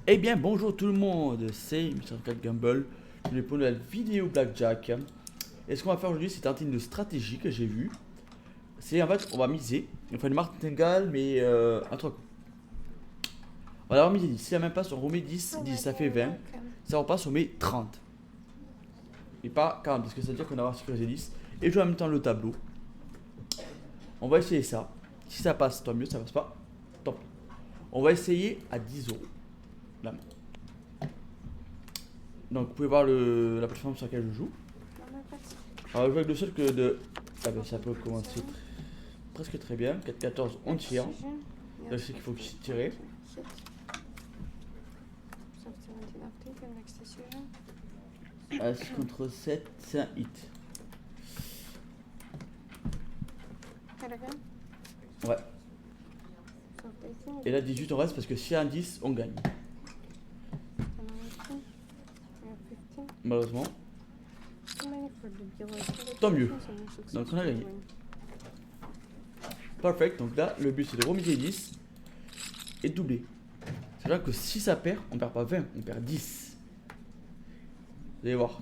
Eh bien bonjour tout le monde, c'est Mr. Gamble, je vais pour une nouvelle vidéo Blackjack. Et ce qu'on va faire aujourd'hui c'est un type de stratégie que j'ai vu. C'est en fait on va miser, on fait une martingale mais un truc. On va avoir misé 10, si la même passe on remet 10, 10 ça fait 20, ça repasse on met 30. Et pas 40 parce que ça veut dire qu'on va avoir sécurisé 10. Et je joue en même temps le tableau. On va essayer ça, si ça passe tant mieux, ça passe pas, tant pis. On va essayer à 10 euros la main. Donc vous pouvez voir la plateforme sur laquelle je joue. Alors je vois que le seul que de... Ah ben ça peut commencer presque très bien. 4-14 on tire. Là je sais qu'il faut tirer. As contre 7 c'est un hit. Ouais. Et là 18 on reste parce que s'il y a un 10 on gagne. Malheureusement. Tant mieux. Donc on a gagné. Perfect. Donc là le but c'est de remiser 10 et de doubler. C'est vrai que si ça perd, on perd pas 20, on perd 10. Vous allez voir.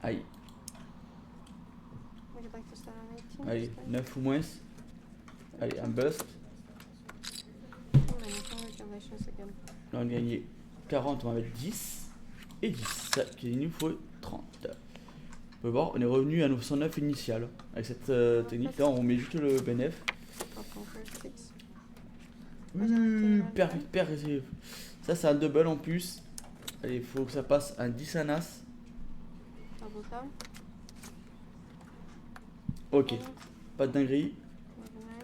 Aïe. Allez, 9 ou moins. Allez, un bust. Là on a gagné 40, on va mettre 10. Et 10, il nous faut 30. On peut voir, on est revenu à nos 109 initial. Avec cette technique là, on met juste le BNF. Perfect. Ça c'est un double en plus. Allez, il faut que ça passe un 10 à Nas. Ok, pas de dinguerie.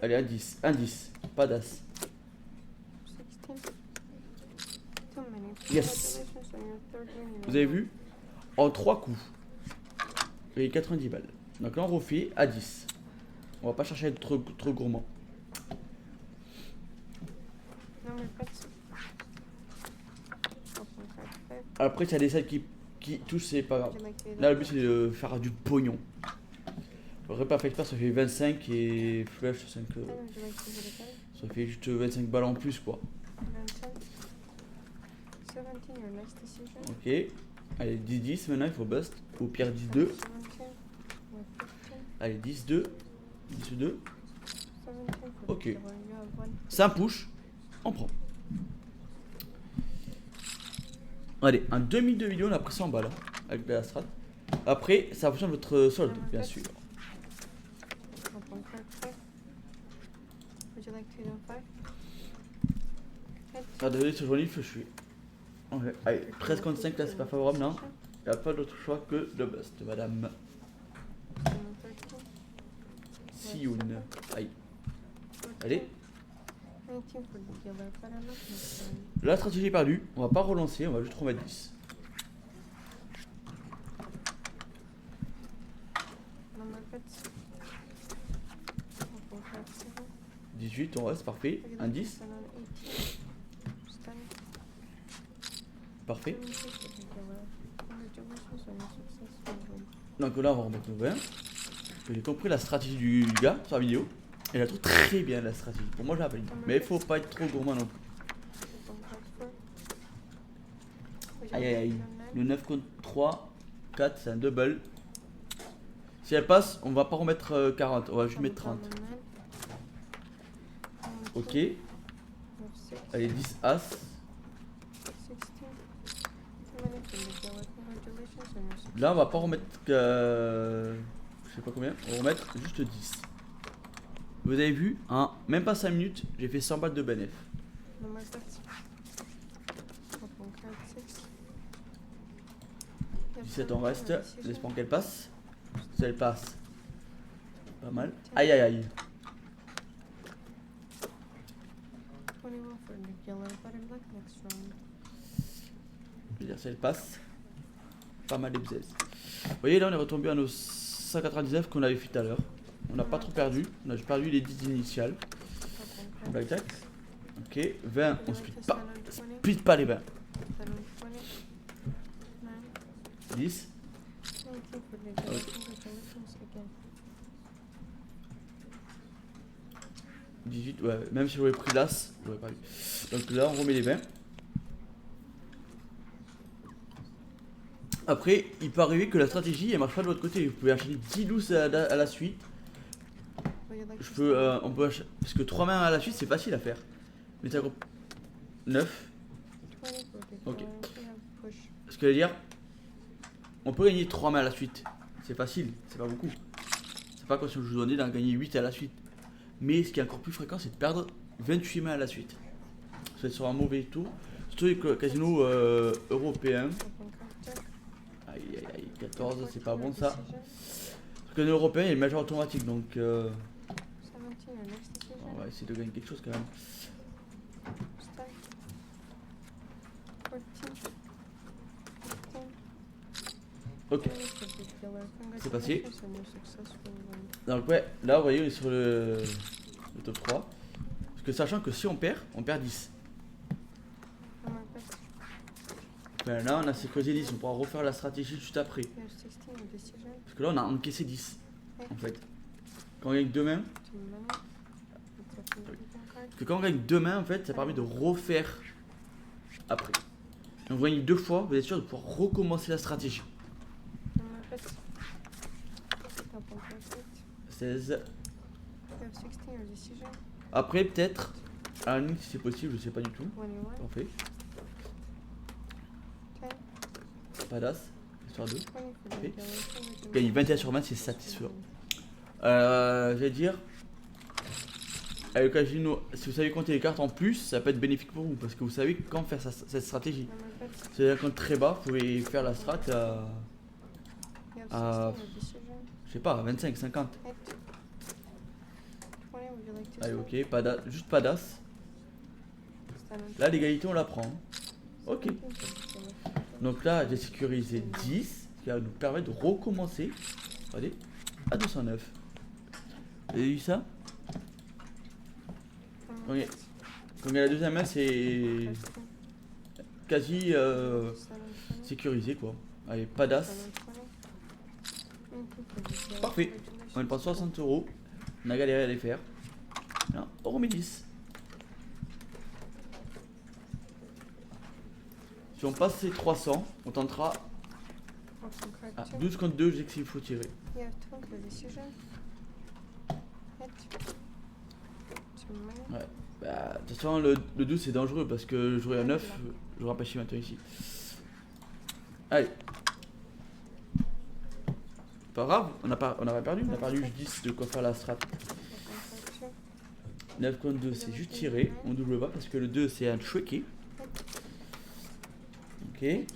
Allez, un 10, pas d'As. Yes. Vous avez vu? En 3 coups. Et 90 balles. Donc là on refait à 10. On va pas chercher à être trop gourmand. Après s'il y a des salles qui touchent c'est pas grave. Là le but c'est de faire du pognon. Le repas fait pas ça fait 25 et flush 5 ça fait juste 25 balles en plus quoi. Ok. Allez 10-10 maintenant il faut bust. Ou pire 10-2. Allez 10-2. 10-2. Ok. Ça push. On prend. Allez, un demi de vidéo, on a pris 100 balles hein, avec de la strat. Après, ça fonctionne de votre solde, bien sûr. Ah, désolé, ce journée, je suis. Okay. Allez, 13,55 là, c'est pas favorable, non. Il n'y a pas d'autre choix que de bust, madame. Sioun. Aïe. Allez. La stratégie est perdue, on va pas relancer, on va juste remettre 10. « 18, on reste, parfait. Un 10. Parfait. Donc là, on va remettre nos 20. J'ai compris la stratégie du gars sur la vidéo. Et je la trouve très bien la stratégie. Pour moi, je la valide. Mais il faut pas être trop gourmand non plus. Aïe aïe aïe. Le 9 contre 3, 4, c'est un double. Si elle passe, on va pas remettre 40, on va juste mettre 30. Ok. Allez, 10 As. Là, on va pas remettre. Je sais pas combien. On va remettre juste 10. Vous avez vu, hein, même pas 5 minutes, j'ai fait 100 balles de bénéf. 17 en reste, j'espère qu'elle passe. Si elle passe, pas mal. Aïe aïe aïe. Je veux dire si elle passe, pas mal les bzaises. Vous voyez là on est retombé à nos 199 qu'on avait fait tout à l'heure. On n'a pas trop perdu, on a juste perdu les 10 initiales. Blackjack. Ok, 20, on split pas les 20. 10. Okay. 18, ouais, même si j'aurais pris l'As, j'aurais pas eu. Donc là, on remet les 20. Après, il peut arriver que la stratégie elle marche pas de l'autre côté. Vous pouvez acheter 10 looses à la suite. Je peux, on peut acheter, parce que 3 mains à la suite c'est facile à faire. Mais t'as 9. Ok. Ce que je veux dire, on peut gagner 3 mains à la suite. C'est facile, c'est pas beaucoup. C'est pas comme si je vous donnais d'en gagner 8 à la suite. Mais ce qui est encore plus fréquent, c'est de perdre 28 mains à la suite. Ça sera un mauvais tour. Surtout avec le casino européen. Aïe aïe aïe, 14, c'est pas bon ça. Le casino européen il est majeur automatique donc. On va essayer de gagner quelque chose quand même. Ok, c'est passé. Donc ouais, là vous voyez on est sur le top 3. Parce que sachant que si on perd 10. Ben là on a sécurisé 10, on pourra refaire la stratégie juste après. Parce que là on a encaissé 10 en fait. Quand on gagne 2 mains. Parce que quand on gagne 2 mains en fait ça permet de refaire après. Donc vous gagnez 2 fois, vous êtes sûr de pouvoir recommencer la stratégie. 16. Après peut-être, à la limite si c'est possible, je sais pas du tout. Parfait. Pas d'as, histoire 2. Parfait. Gagner 21 sur 20 c'est satisfaisant. J'allais dire, avec le casino, si vous savez compter les cartes en plus, ça peut être bénéfique pour vous parce que vous savez quand faire cette stratégie. C'est-à-dire quand très bas, vous pouvez faire la strat à je sais pas, 25, 50. Allez, ok, pas d'as, juste pas d'as. Là, l'égalité, on la prend. Ok. Donc là, j'ai sécurisé 10, ce qui va nous permettre de recommencer. Regardez, à 209. Vous avez vu ça? Quand il y a la deuxième main, c'est quasi sécurisé quoi. Allez, pas d'as. Parfait. On prend 60 €. On a galéré à les faire. Là, on remet 10. Si on passe ces 300, on tentera. Ah, 12 contre 2, je sais qu'il faut tirer. Ouais. Bah, de toute façon, le 12 c'est dangereux parce que j'aurai un 9, j'aurai pas chier maintenant ici. Allez. Pas grave, on a pas perdu, on a perdu juste 10 de quoi faire la strat. 9 contre 2 c'est juste tirer, on double pas parce que le 2 c'est un tricky. Ok. Vous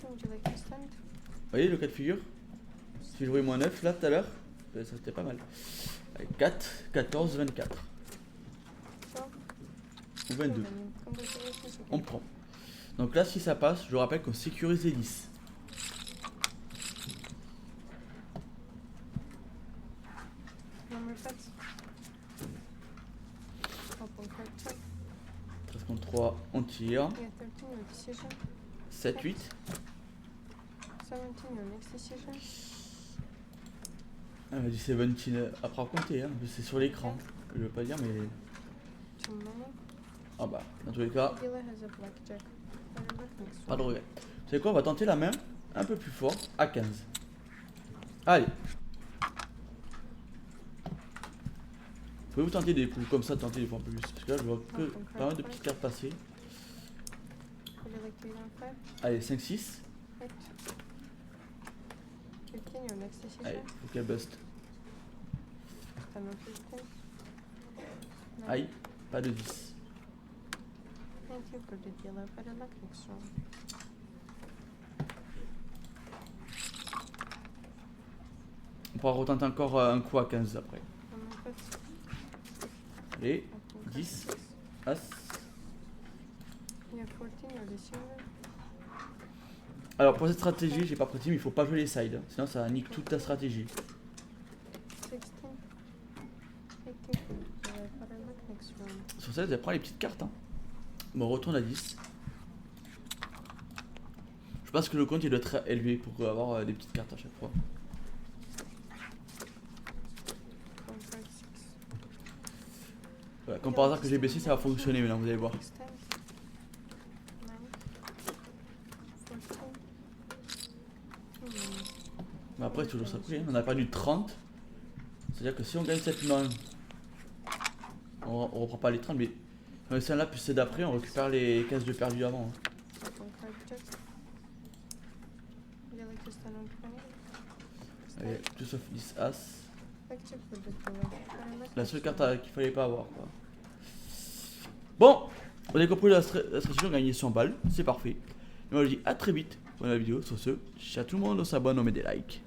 voyez le cas de figure? Si je jouais moins 9 là tout à l'heure, ça c'était pas mal. Allez, 4, 14, 24. Ou 22. On prend. Donc là si ça passe, je vous rappelle qu'on sécurise les 10. Contre 3, on tire. 7, 8. Elle m'a dit 17 après à compter, hein. C'est sur l'écran. Je veux pas dire, mais. Ah bah, dans tous les cas, pas de regret. Vous savez quoi, on va tenter la main un peu plus fort à 15. Allez. Pouvez-vous tenter des coups comme ça, tenter des fois un peu plus? Parce que là, je vois que pas mal de petites cartes passer. Allez, 5, 6. Allez, faut qu'elle bust. Aïe, pas de 10. On pourra retenter encore un coup à 15 après. Allez, 10, As. Alors pour cette stratégie, j'ai pas prêté, mais il faut pas jouer les sides, sinon ça nique toute ta stratégie. Sur ça, elle prend les petites cartes. Hein. Bon, on retourne à 10. Je pense que le compte il doit être élevé pour avoir des petites cartes à chaque fois. Voilà, comme par hasard que j'ai baissé, ça va fonctionner maintenant, vous allez voir. Mais après, c'est toujours ça pris, on a perdu 30. C'est-à-dire que si on gagne cette main, on reprend pas les 30, mais si on essaie là, puis c'est d'après, on récupère les cases de perdu avant. Allez, tout sauf 10 As. La seule carte qu'il fallait pas avoir, quoi. Bon, on a compris la stratégie, on a gagné 100 balles, c'est parfait. Et on vous dit à très vite pour la vidéo. Sur ce, ciao tout le monde, on s'abonne, on met des likes.